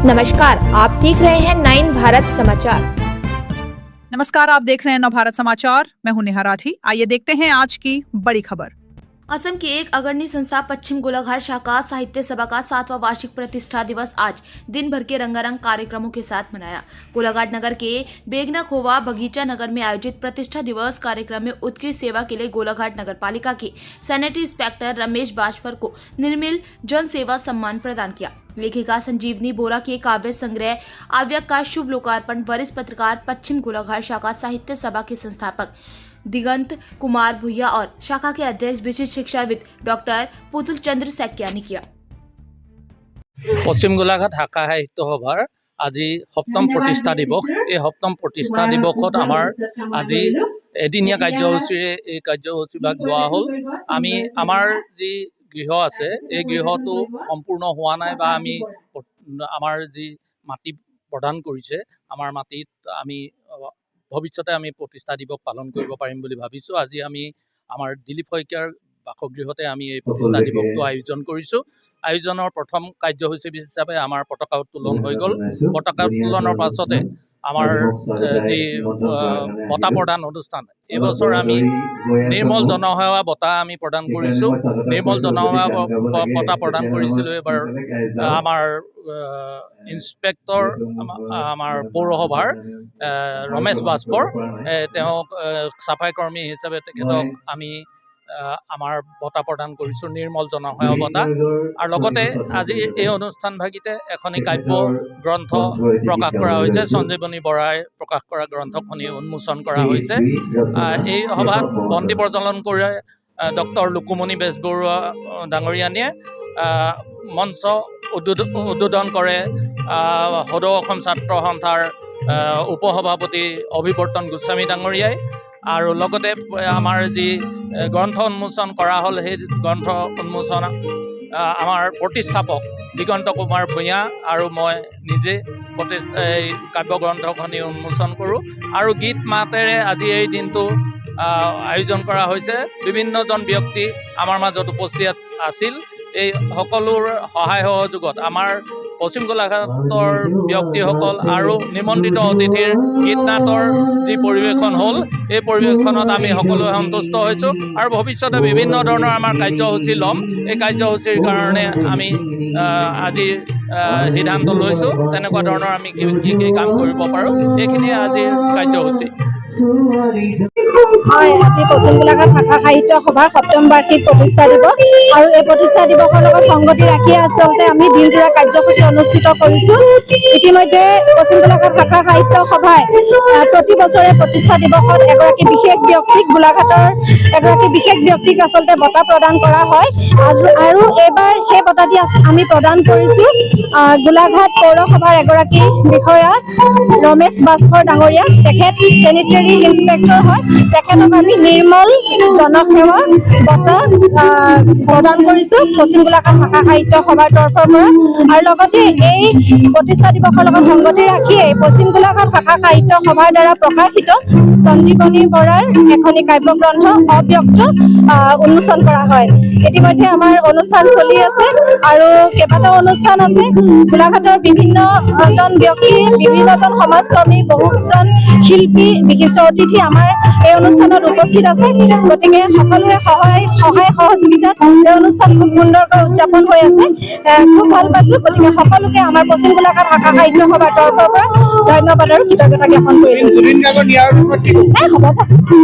नमस्कार, आप देख रहे हैं 9 भारत समाचार। नमस्कार, आप देख रहे हैं नवभारत समाचार। मैं हूं नेहा राठी। आइए देखते हैं आज की बड़ी खबर। असम की एक अग्रणी संस्था पश्चिम गोलाघाट शाखा साहित्य सभा का 7वां वार्षिक प्रतिष्ठा दिवस आज दिन भर के रंगारंग कार्यक्रमों के साथ मनाया। गोलाघाट नगर के बेगना खोवा बगीचा नगर में आयोजित प्रतिष्ठा दिवस कार्यक्रम में उत्कृष्ट सेवा के लिए गोलाघाट नगर पालिका के सैनिटरी इंस्पेक्टर रमेश बाजफर को निर्मल जन सेवा सम्मान प्रदान किया। लेखिका संजीवनी बोरा के काव्य संग्रह आव्यक का शुभ लोकार्पण वरिष्ठ पत्रकार पश्चिम गोलाघाट शाखा साहित्य सभा के संस्थापक दिगंत कुमार भुइया और शाखा के अध्यक्ष विशिष्ट शिक्षाविद डॉक्टर पुतुल चंद्र सैकिया ने किया। पश्चिम गोलाघाट शाखा साहित्य सभार আজি সপ্তম প্ৰতিষ্ঠা দিৱস। এই সপ্তম প্ৰতিষ্ঠা দিৱসত আমাৰ আজি এদিনীয়া কাৰ্যসূচীৰে এই কাৰ্যসূচীভাগ লোৱা হ'ল। আমি আমাৰ যি গৃহ আছে এই গৃহটো সম্পূৰ্ণ হোৱা নাই বা আমি আমাৰ যি মাটি প্ৰদান কৰিছে আমাৰ মাটিত আমি ভৱিষ্যতে আমি প্ৰতিষ্ঠা দিৱস পালন কৰিব পাৰিম বুলি ভাবিছোঁ। আজি আমি আমাৰ দিলীপ শইকীয়াৰ বাসগৃহতে আমি এই প্ৰতিষ্ঠা দিৱসটো আয়োজন কৰিছোঁ। আয়োজনৰ প্ৰথম কাৰ্যসূচী হিচাপে আমাৰ পতাকা উত্তোলন হৈ গ'ল। পতাকা উত্তোলনৰ পাছতে আমাৰ যি বঁটা প্ৰদান অনুষ্ঠান, এইবছৰ আমি নিৰ্মল জনসেৱা বঁটা আমি প্ৰদান কৰিছোঁ। নিৰ্মল জনসেৱা বঁটা প্ৰদান কৰিছিলোঁ এইবাৰ আমাৰ ইন্সপেক্টৰ আমাৰ পৌৰসভাৰ ৰমেশ বাজপৰ। তেওঁক চাফাই কৰ্মী হিচাপে তেখেতক আমি আমাৰ বঁটা প্ৰদান কৰিছোঁ, নিৰ্মল জনসেৱা বঁটা। আৰু লগতে আজি এই অনুষ্ঠানভাগিতে এখনি কাব্য গ্ৰন্থ প্ৰকাশ কৰা হৈছে। সঞ্জীৱনী বৰাই প্ৰকাশ কৰা গ্ৰন্থখনি উন্মোচন কৰা হৈছে। এই সভাত বন্তি প্ৰজ্বলন কৰে ডক্টৰ লুকুমণি বেজবৰুৱা ডাঙৰীয়ানীয়ে। মঞ্চ উদ্বোধন কৰে সদৌ অসম ছাত্ৰ সন্থাৰ উপসভাপতি অভিৱৰ্তন গোস্বামী ডাঙৰীয়াই। আৰু লগতে আমাৰ যি গ্ৰন্থ উন্মোচন কৰা হ'ল সেই গ্ৰন্থ উন্মোচন আমাৰ প্ৰতিষ্ঠাপক দিগন্ত কুমাৰ ভূঞা আৰু মই নিজে এই কাব্যগ্ৰন্থখনি উন্মোচন কৰোঁ। আৰু গীত মাতেৰে আজি এই দিনটো আয়োজন কৰা হৈছে। বিভিন্নজন ব্যক্তি আমাৰ মাজত উপস্থিত আছিল। এই সকলোৰ সহায় সহযোগত আমাৰ পশ্চিম গোলাঘাটৰ ব্যক্তিসকল আৰু নিমন্ত্ৰিত অতিথিৰ গীত নাটৰ যি পৰিৱেশন হ'ল এই পৰিৱেশনত আমি সকলোৱে সন্তুষ্ট হৈছোঁ। আৰু ভৱিষ্যতে বিভিন্ন ধৰণৰ আমাৰ কাৰ্যসূচী ল'ম। এই কাৰ্যসূচীৰ কাৰণে আমি আজি সিদ্ধান্ত লৈছোঁ তেনেকুৱা ধৰণৰ আমি কি কি কাম কৰিব পাৰোঁ। এইখিনিয়ে আজিৰ কাৰ্যসূচী। হয়, আজি পশ্চিম গোলাঘাট শাখা সাহিত্য সভাৰ 7ম বাৰ্ষিক প্ৰতিষ্ঠা দিৱস আৰু এই প্ৰতিষ্ঠা দিৱসৰ লগত সংগতি ৰাখি আচলতে আমি দিনজোৰা কাৰ্যসূচী অনুষ্ঠিত কৰিছোঁ। ইতিমধ্যে পশ্চিম গোলাঘাট শাখা সাহিত্য সভাই প্ৰতি বছৰে প্ৰতিষ্ঠা দিৱসত এগৰাকী বিশেষ ব্যক্তিক গোলাঘাটৰ এগৰাকী বিশেষ ব্যক্তিক আচলতে বঁটা প্ৰদান কৰা হয়। আৰু এইবাৰ সেই বঁটাটি আমি প্ৰদান কৰিছোঁ গোলাঘাট পৌৰসভাৰ এগৰাকী বিষয়া ৰমেশ বাজপৰ ডাঙৰীয়া। তেখেত চেনিটেৰী ইন্সপেক্টৰ হয়। তেখেতক আমি নিৰ্মল জনসেৱা বঁটা প্ৰদান কৰিছোঁ পশ্চিম গোলাঘাট শাখা সাহিত্য সভাৰ তৰফৰ পৰা। আৰু লগতে এই প্ৰতিষ্ঠা দিৱসৰ লগত সংগতি ৰাখিয়ে পশ্চিম গোলাঘাট শাখা সাহিত্য সভাৰ দ্বাৰা প্ৰকাশিত সঞ্জীৱনী বৰাৰ এখনি কাব্যগ্ৰন্থ অব্যক্ত উন্মোচন কৰা হয়। ইতিমধ্যে আমাৰ অনুষ্ঠান চলি আছে আৰু কেইবাটাও অনুষ্ঠান আছে। গোলাঘাটৰ বিভিন্নজন ব্যক্তি, বিভিন্নজন সমাজকৰ্মী, বহুজন শিল্পী, বিশিষ্ট অতিথি আমাৰ এই অনুষ্ঠানত উপস্থিত আছে। গতিকে সকলোৰে সহায় সহযোগিতাত এই অনুষ্ঠান খুব সুন্দৰকৈ উদযাপন হৈ আছে। খুব ভাল পাইছোঁ। গতিকে সকলোকে আমাৰ পশ্চিম গোলাঘাট শাখা সাহিত্য সভাৰ তৰফৰ পৰা ধন্যবাদ আৰু কৃতজ্ঞতা জ্ঞাপন কৰিছোঁ। হ'ব।